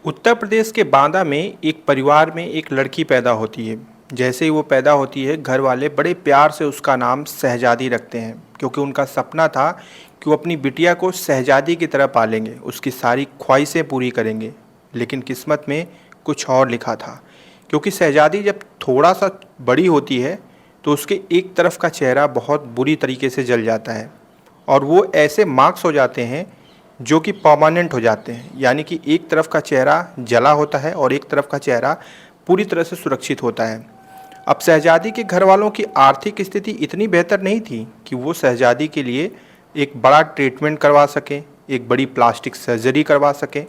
उत्तर प्रदेश के बांदा में एक परिवार में एक लड़की पैदा होती है। जैसे ही वो पैदा होती है, घर वाले बड़े प्यार से उसका नाम शहजादी रखते हैं, क्योंकि उनका सपना था कि वो अपनी बिटिया को शहजादी की तरह पालेंगे, उसकी सारी ख्वाहिशें पूरी करेंगे। लेकिन किस्मत में कुछ और लिखा था, क्योंकि शहजादी जब थोड़ा सा बड़ी होती है तो उसके एक तरफ का चेहरा बहुत बुरी तरीके से जल जाता है और वो ऐसे मार्क्स हो जाते हैं जो कि परमानेंट हो जाते हैं। यानी कि एक तरफ का चेहरा जला होता है और एक तरफ का चेहरा पूरी तरह से सुरक्षित होता है। अब शहजादी के घर वालों की आर्थिक स्थिति इतनी बेहतर नहीं थी कि वो शहजादी के लिए एक बड़ा ट्रीटमेंट करवा सकें, एक बड़ी प्लास्टिक सर्जरी करवा सकें।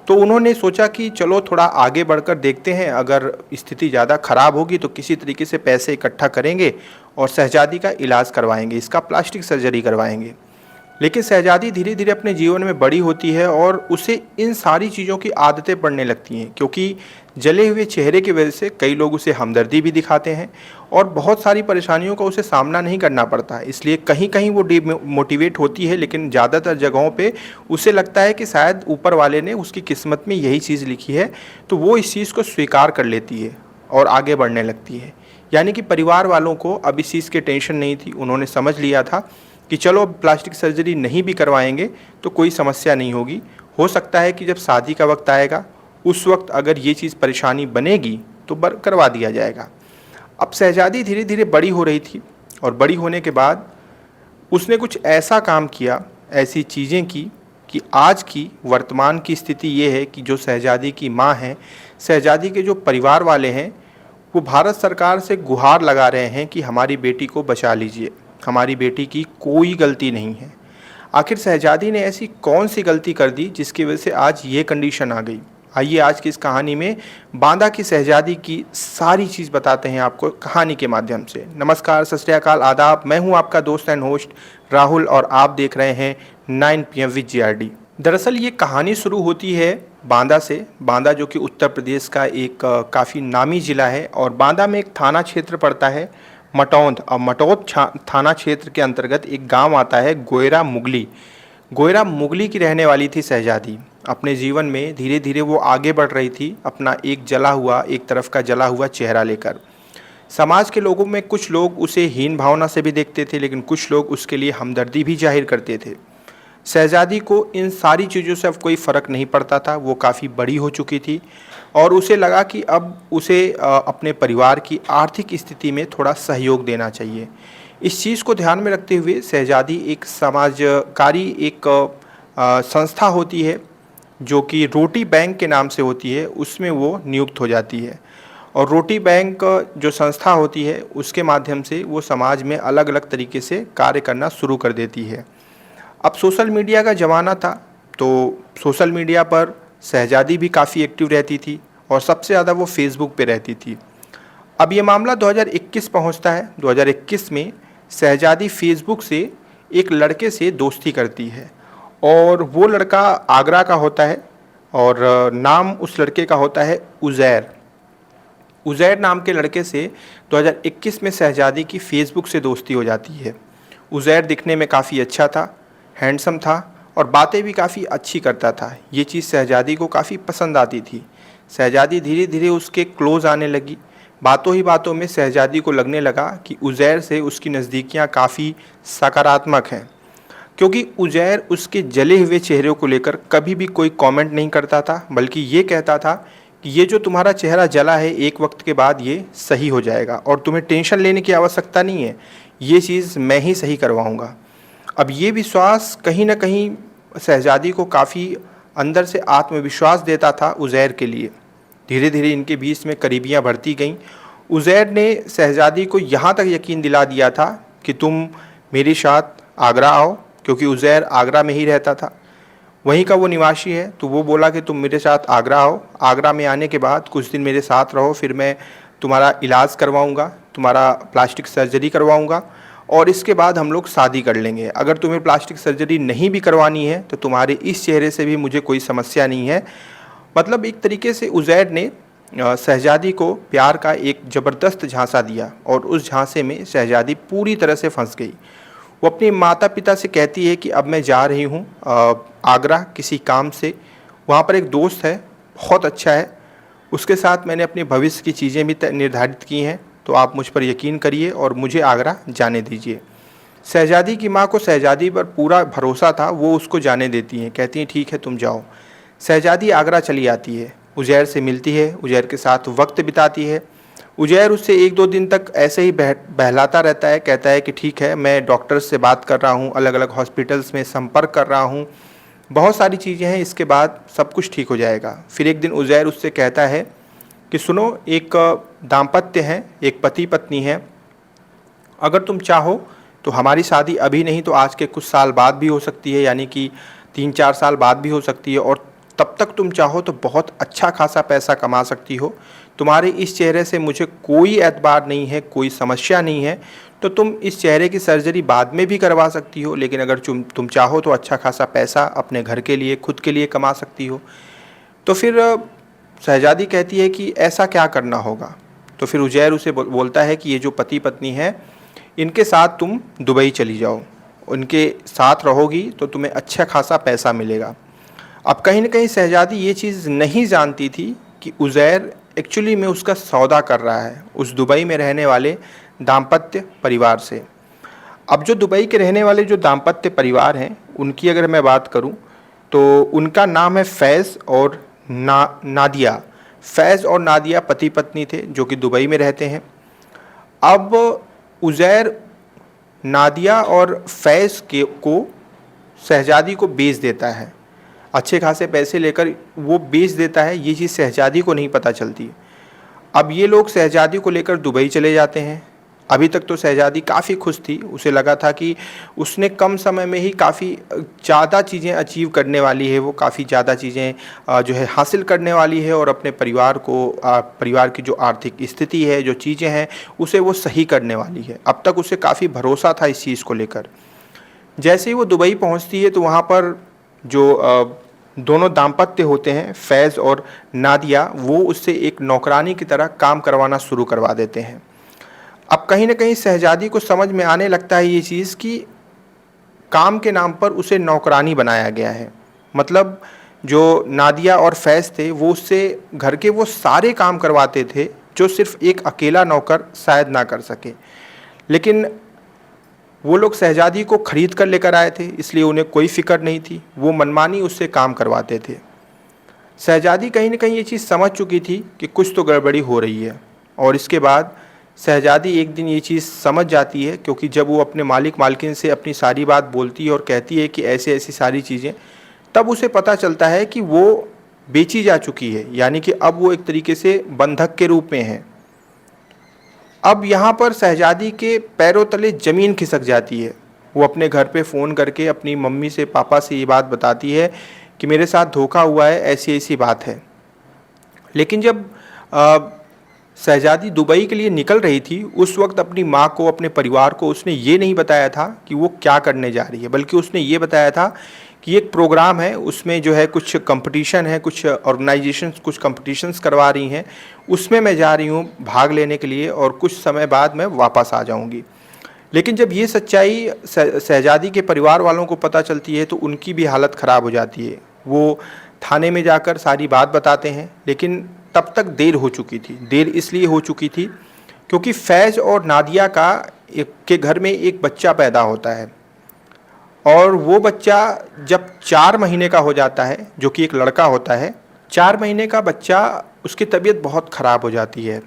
तो उन्होंने सोचा कि चलो थोड़ा आगे बढ़कर देखते हैं, अगर स्थिति ज़्यादा ख़राब होगी तो किसी तरीके से पैसे इकट्ठा करेंगे और शहजादी का इलाज करवाएंगे, इसका प्लास्टिक सर्जरी करवाएंगे। लेकिन शहजादी धीरे धीरे अपने जीवन में बड़ी होती है और उसे इन सारी चीज़ों की आदतें पड़ने लगती हैं, क्योंकि जले हुए चेहरे की वजह से कई लोग उसे हमदर्दी भी दिखाते हैं और बहुत सारी परेशानियों का उसे सामना नहीं करना पड़ता है। इसलिए कहीं कहीं वो डिमोटिवेट होती है, लेकिन ज़्यादातर जगहों पे उसे लगता है कि शायद ऊपर वाले ने उसकी किस्मत में यही चीज़ लिखी है, तो वो इस चीज़ को स्वीकार कर लेती है और आगे बढ़ने लगती है। यानी कि परिवार वालों को अब इस चीज़ की टेंशन नहीं थी, उन्होंने समझ लिया था कि चलो प्लास्टिक सर्जरी नहीं भी करवाएंगे तो कोई समस्या नहीं होगी। हो सकता है कि जब शादी का वक्त आएगा उस वक्त अगर ये चीज़ परेशानी बनेगी तो करवा दिया जाएगा। अब शहजादी धीरे धीरे बड़ी हो रही थी और बड़ी होने के बाद उसने कुछ ऐसा काम किया, ऐसी चीज़ें की कि आज की वर्तमान की स्थिति ये है कि जो शहजादी की माँ हैं, शहजादी के जो परिवार वाले हैं, वो भारत सरकार से गुहार लगा रहे हैं कि हमारी बेटी को बचा लीजिए, हमारी बेटी की कोई गलती नहीं है। आखिर शहजादी ने ऐसी कौन सी गलती कर दी जिसकी वजह से आज ये कंडीशन आ गई। आइए आज की इस कहानी में बांदा की शहजादी की सारी चीज़ बताते हैं आपको कहानी के माध्यम से। नमस्कार, सत श्री अकाल, आदाब। मैं हूं आपका दोस्त एंड होस्ट राहुल और आप देख रहे हैं 9 PM विद GRD। दरअसल ये कहानी शुरू होती है बांदा से। बांदा जो कि उत्तर प्रदेश का एक काफ़ी नामी ज़िला है और बांदा में एक थाना क्षेत्र पड़ता है मटौंद। और मटौंद थाना क्षेत्र के अंतर्गत एक गांव आता है गोयरा मुगली। गोयरा मुगली की रहने वाली थी शहजादी। अपने जीवन में धीरे धीरे वो आगे बढ़ रही थी, अपना एक तरफ का जला हुआ चेहरा लेकर। समाज के लोगों में कुछ लोग उसे हीन भावना से भी देखते थे, लेकिन कुछ लोग उसके लिए हमदर्दी भी जाहिर करते थे। शहजादी को इन सारी चीज़ों से अब कोई फ़र्क नहीं पड़ता था। वो काफ़ी बड़ी हो चुकी थी और उसे लगा कि अब उसे अपने परिवार की आर्थिक स्थिति में थोड़ा सहयोग देना चाहिए। इस चीज़ को ध्यान में रखते हुए शहजादी एक समाजकारी एक संस्था होती है जो कि रोटी बैंक के नाम से होती है, उसमें वो नियुक्त हो जाती है। और रोटी बैंक जो संस्था होती है उसके माध्यम से वो समाज में अलग अलग तरीके से कार्य करना शुरू कर देती है। अब सोशल मीडिया का ज़माना था, तो सोशल मीडिया पर शहजादी भी काफ़ी एक्टिव रहती थी और सबसे ज़्यादा वो फेसबुक पे रहती थी। अब ये मामला 2021 पहुंचता है। 2021 में शहजादी फेसबुक से एक लड़के से दोस्ती करती है और वो लड़का आगरा का होता है और नाम उस लड़के का होता है उज़ैर। उज़ैर नाम के लड़के से 2021 में शहजादी की फेसबुक से दोस्ती हो जाती है। उज़ैर दिखने में काफ़ी अच्छा था, हैंडसम था और बातें भी काफ़ी अच्छी करता था। ये चीज़ शहजादी को काफ़ी पसंद आती थी। शहजादी धीरे धीरे उसके क्लोज़ आने लगी। बातों ही बातों में शहजादी को लगने लगा कि उज़ैर से उसकी नज़दीकियाँ काफ़ी सकारात्मक हैं, क्योंकि उज़ैर उसके जले हुए चेहरे को लेकर कभी भी कोई कमेंट नहीं करता था, बल्कि ये कहता था कि ये जो तुम्हारा चेहरा जला है एक वक्त के बाद ये सही हो जाएगा और तुम्हें टेंशन लेने की आवश्यकता नहीं है, ये चीज़ मैं ही सही करवाऊँगा। अब ये विश्वास कहीं न कहीं शहजादी को काफ़ी अंदर से आत्मविश्वास देता था उज़ैर के लिए। धीरे धीरे इनके बीच में करीबियाँ बढ़ती गईं। उज़ैर ने शहजादी को यहाँ तक यकीन दिला दिया था कि तुम मेरे साथ आगरा आओ, क्योंकि उज़ैर आगरा में ही रहता था, वहीं का वो निवासी है। तो वो बोला कि तुम मेरे साथ आगरा आओ, आगरा में आने के बाद कुछ दिन मेरे साथ रहो, फिर मैं तुम्हारा इलाज करवाऊँगा, तुम्हारा प्लास्टिक सर्जरी करवाऊँगा और इसके बाद हम लोग शादी कर लेंगे। अगर तुम्हें प्लास्टिक सर्जरी नहीं भी करवानी है तो तुम्हारे इस चेहरे से भी मुझे कोई समस्या नहीं है। मतलब एक तरीके से उज़ैर ने शहजादी को प्यार का एक ज़बरदस्त झांसा दिया और उस झांसे में शहजादी पूरी तरह से फंस गई। वो अपने माता पिता से कहती है कि अब मैं जा रही हूँ आगरा किसी काम से। वहाँ पर एक दोस्त है बहुत अच्छा है। उसके साथ मैंने अपने भविष्य की चीज़ें भी निर्धारित की हैं, तो आप मुझ पर यकीन करिए और मुझे आगरा जाने दीजिए। शहज़ादी की माँ को शहज़ादी पर पूरा भरोसा था, वो उसको जाने देती हैं, कहती हैं ठीक है तुम जाओ। शहज़ादी आगरा चली आती है, उज़ैर से मिलती है, उज़ैर के साथ वक्त बिताती है। उज़ैर उससे 1-2 दिन तक ऐसे ही बहलाता रहता है, कहता है कि ठीक है मैं डॉक्टर्स से बात कर रहा हूँ, अलग-अलग हॉस्पिटल्स में संपर्क कर रहा हूँ, बहुत सारी चीज़ें हैं, इसके बाद सब कुछ ठीक हो जाएगा। फिर एक दिन उज़ैर उससे कहता है कि सुनो, एक दाम्पत्य हैं, एक पति-पत्नी हैं, अगर तुम चाहो तो हमारी शादी अभी नहीं तो आज के कुछ साल बाद भी हो सकती है, यानी कि 3-4 साल बाद भी हो सकती है, और तब तक तुम चाहो तो बहुत अच्छा खासा पैसा कमा सकती हो। तुम्हारे इस चेहरे से मुझे कोई एतबार नहीं है, कोई समस्या नहीं है, तो तुम इस चेहरे की सर्जरी बाद में भी करवा सकती हो, लेकिन अगर तुम चाहो तो अच्छा खासा पैसा अपने घर के लिए, खुद के लिए कमा सकती हो। तो फिर शहज़ादी कहती है कि ऐसा क्या करना होगा? तो फिर उज़ैर उसे बोलता है कि ये जो पति पत्नी है, इनके साथ तुम दुबई चली जाओ, उनके साथ रहोगी तो तुम्हें अच्छा खासा पैसा मिलेगा। अब कहीं न कहीं शहज़ादी ये चीज़ नहीं जानती थी कि उज़ैर एक्चुअली में उसका सौदा कर रहा है उस दुबई में रहने वाले दाम्पत्य परिवार से। अब जो दुबई के रहने वाले जो दाम्पत्य परिवार हैं, उनकी अगर मैं बात करूं, तो उनका नाम है फैज़ और नादिया। फैज़ और नादिया पति-पत्नी थे जो कि दुबई में रहते हैं। अब उज़ैर नादिया और फैज़ को शहज़ादी को बेच देता है। अच्छे खासे पैसे लेकर वो बेच देता है, ये चीज़ शहज़ादी को नहीं पता चलती। अब ये लोग शहज़ादी को लेकर दुबई चले जाते हैं। अभी तक तो शहज़ादी काफ़ी खुश थी, उसे लगा था कि उसने कम समय में ही काफ़ी ज़्यादा चीज़ें अचीव करने वाली है, वो काफ़ी ज़्यादा चीज़ें जो है हासिल करने वाली है, और अपने परिवार को परिवार की जो आर्थिक स्थिति है, जो चीज़ें हैं, उसे वो सही करने वाली है। अब तक उसे काफ़ी भरोसा था इस चीज़ को लेकर। जैसे ही वो दुबई पहुंचती है तो वहाँ पर जो दोनों दाम्पत्य होते हैं, फैज़ और नादिया, वो उससे एक नौकरानी की तरह काम करवाना शुरू करवा देते हैं। अब कहीं न कहीं शहज़ादी को समझ में आने लगता है ये चीज़ कि काम के नाम पर उसे नौकरानी बनाया गया है। मतलब जो नादिया और फैज़ थे, वो उससे घर के वो सारे काम करवाते थे जो सिर्फ़ एक अकेला नौकर शायद ना कर सके। लेकिन वो लोग शहज़ादी को ख़रीद कर लेकर आए थे, इसलिए उन्हें कोई फ़िक्र नहीं थी, वो मनमानी उससे काम करवाते थे। शहज़ादी कहीं न कहीं ये चीज़ समझ चुकी थी कि कुछ तो गड़बड़ी हो रही है, और इसके बाद शहज़ादी एक दिन ये चीज़ समझ जाती है, क्योंकि जब वो अपने मालिक मालकिन से अपनी सारी बात बोलती है और कहती है कि ऐसी-ऐसी सारी चीज़ें, तब उसे पता चलता है कि वो बेची जा चुकी है, यानी कि अब वो एक तरीके से बंधक के रूप में है। अब यहाँ पर शहज़ादी के पैरों तले ज़मीन खिसक जाती है। वो अपने घर पे फ़ोन करके अपनी मम्मी से, पापा से ये बात बताती है कि मेरे साथ धोखा हुआ है, ऐसी-ऐसी बात है। लेकिन जब शहज़ादी दुबई के लिए निकल रही थी, उस वक्त अपनी माँ को, अपने परिवार को उसने ये नहीं बताया था कि वो क्या करने जा रही है, बल्कि उसने ये बताया था कि एक प्रोग्राम है, उसमें जो है कुछ कंपटीशन है, कुछ ऑर्गेनाइजेशंस कुछ कंपटीशंस करवा रही हैं, उसमें मैं जा रही हूँ भाग लेने के लिए, और कुछ समय बाद मैं वापस आ जाऊँगी। लेकिन जब ये सच्चाई शहज़ादी के परिवार वालों को पता चलती है तो उनकी भी हालत ख़राब हो जाती है। वो थाने में जाकर सारी बात बताते हैं, लेकिन तब तक देर हो चुकी थी। देर इसलिए हो चुकी थी क्योंकि फैज़ और नादिया के घर में एक बच्चा पैदा होता है, और वो बच्चा जब 4 महीने का हो जाता है, जो कि एक लड़का होता है, 4 महीने का बच्चा, उसकी तबीयत बहुत ख़राब हो जाती है।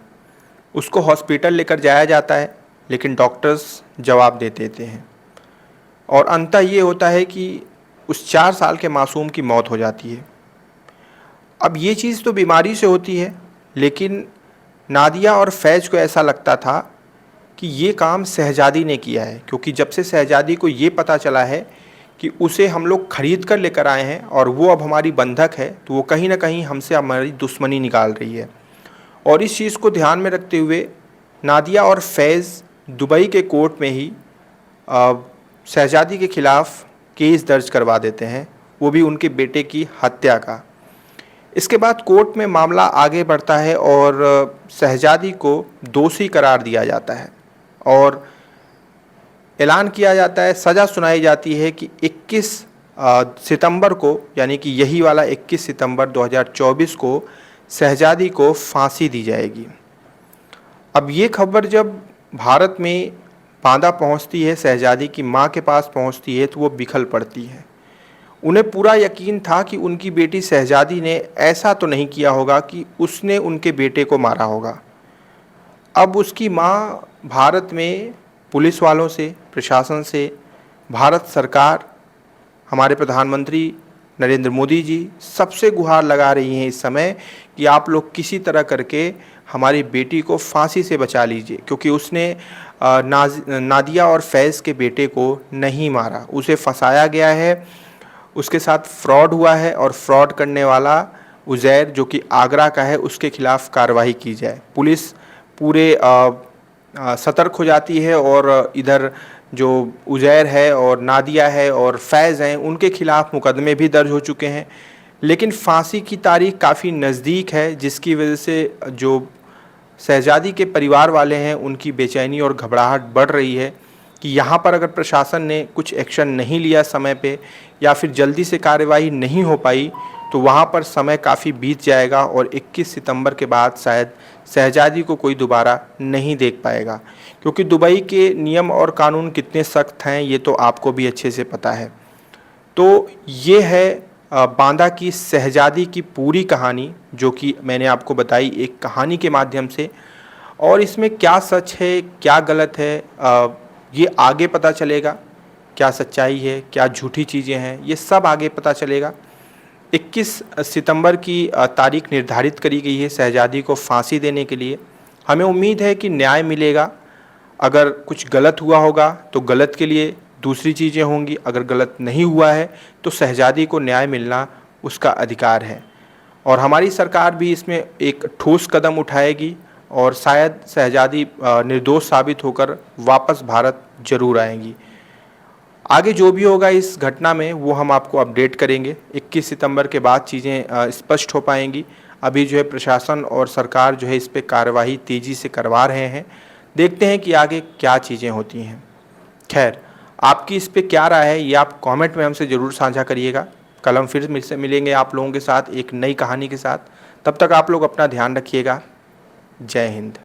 उसको हॉस्पिटल लेकर जाया जाता है, लेकिन डॉक्टर्स जवाब दे देते हैं, और अंततः ये होता है कि उस 4 साल के मासूम की मौत हो जाती है। अब ये चीज़ तो बीमारी से होती है, लेकिन नादिया और फैज़ को ऐसा लगता था कि ये काम शहज़ादी ने किया है, क्योंकि जब से शहज़ादी को ये पता चला है कि उसे हम लोग ख़रीद कर लेकर आए हैं और वो अब हमारी बंधक है, तो वो कहीं न कहीं हमसे हमारी दुश्मनी निकाल रही है। और इस चीज़ को ध्यान में रखते हुए नादिया और फैज़ दुबई के कोर्ट में ही शहज़ादी के ख़िलाफ़ केस दर्ज करवा देते हैं, वो भी उनके बेटे की हत्या का। इसके बाद कोर्ट में मामला आगे बढ़ता है और शहज़ादी को दोषी करार दिया जाता है, और ऐलान किया जाता है, सज़ा सुनाई जाती है कि 21 सितंबर को, यानी कि यही वाला 21 सितंबर 2024 को शहजादी को फांसी दी जाएगी। अब ये खबर जब भारत में बांदा पहुंचती है, शहजादी की मां के पास पहुंचती है, तो वो बिखल पड़ती है। उन्हें पूरा यकीन था कि उनकी बेटी शहजादी ने ऐसा तो नहीं किया होगा कि उसने उनके बेटे को मारा होगा। अब उसकी माँ भारत में पुलिस वालों से, प्रशासन से, भारत सरकार, हमारे प्रधानमंत्री नरेंद्र मोदी जी सबसे गुहार लगा रही हैं इस समय कि आप लोग किसी तरह करके हमारी बेटी को फांसी से बचा लीजिए, क्योंकि उसने नादिया और फैज़ के बेटे को नहीं मारा, उसे फंसाया गया है, उसके साथ फ्रॉड हुआ है और फ्रॉड करने वाला उज़ैर जो कि आगरा का है उसके खिलाफ़ कार्रवाई की जाए। पुलिस पूरे सतर्क हो जाती है और इधर जो उज़ैर है और नादिया है और फैज़ हैं उनके खिलाफ़ मुकदमे भी दर्ज हो चुके हैं। लेकिन फांसी की तारीख काफ़ी नज़दीक है, जिसकी वजह से जो शहजादी के परिवार वाले हैं उनकी बेचैनी और घबराहट बढ़ रही है कि यहाँ पर अगर प्रशासन ने कुछ एक्शन नहीं लिया समय पे या फिर जल्दी से कार्यवाही नहीं हो पाई तो वहाँ पर समय काफ़ी बीत जाएगा और 21 सितंबर के बाद शायद शहजादी को कोई दोबारा नहीं देख पाएगा, क्योंकि दुबई के नियम और कानून कितने सख्त हैं ये तो आपको भी अच्छे से पता है। तो ये है बांदा की शहजादी की पूरी कहानी, जो कि मैंने आपको बताई एक कहानी के माध्यम से। और इसमें क्या सच है क्या गलत है ये आगे पता चलेगा, क्या सच्चाई है क्या झूठी चीज़ें हैं ये सब आगे पता चलेगा। 21 सितंबर की तारीख निर्धारित करी गई है शहजादी को फांसी देने के लिए। हमें उम्मीद है कि न्याय मिलेगा। अगर कुछ गलत हुआ होगा तो गलत के लिए दूसरी चीज़ें होंगी, अगर गलत नहीं हुआ है तो शहजादी को न्याय मिलना उसका अधिकार है। और हमारी सरकार भी इसमें एक ठोस कदम उठाएगी और शायद शहजादी निर्दोष साबित होकर वापस भारत जरूर आएंगी। आगे जो भी होगा इस घटना में वो हम आपको अपडेट करेंगे। 21 सितंबर के बाद चीज़ें स्पष्ट हो पाएंगी। अभी जो है प्रशासन और सरकार जो है इस पर कार्रवाई तेज़ी से करवा रहे हैं। देखते हैं कि आगे क्या चीज़ें होती हैं। खैर, आपकी इस पे क्या राय है ये आप कमेंट में हमसे ज़रूर साझा करिएगा। कल हम फिर से मिलेंगे आप लोगों के साथ एक नई कहानी के साथ। तब तक आप लोग अपना ध्यान रखिएगा। जय हिंद।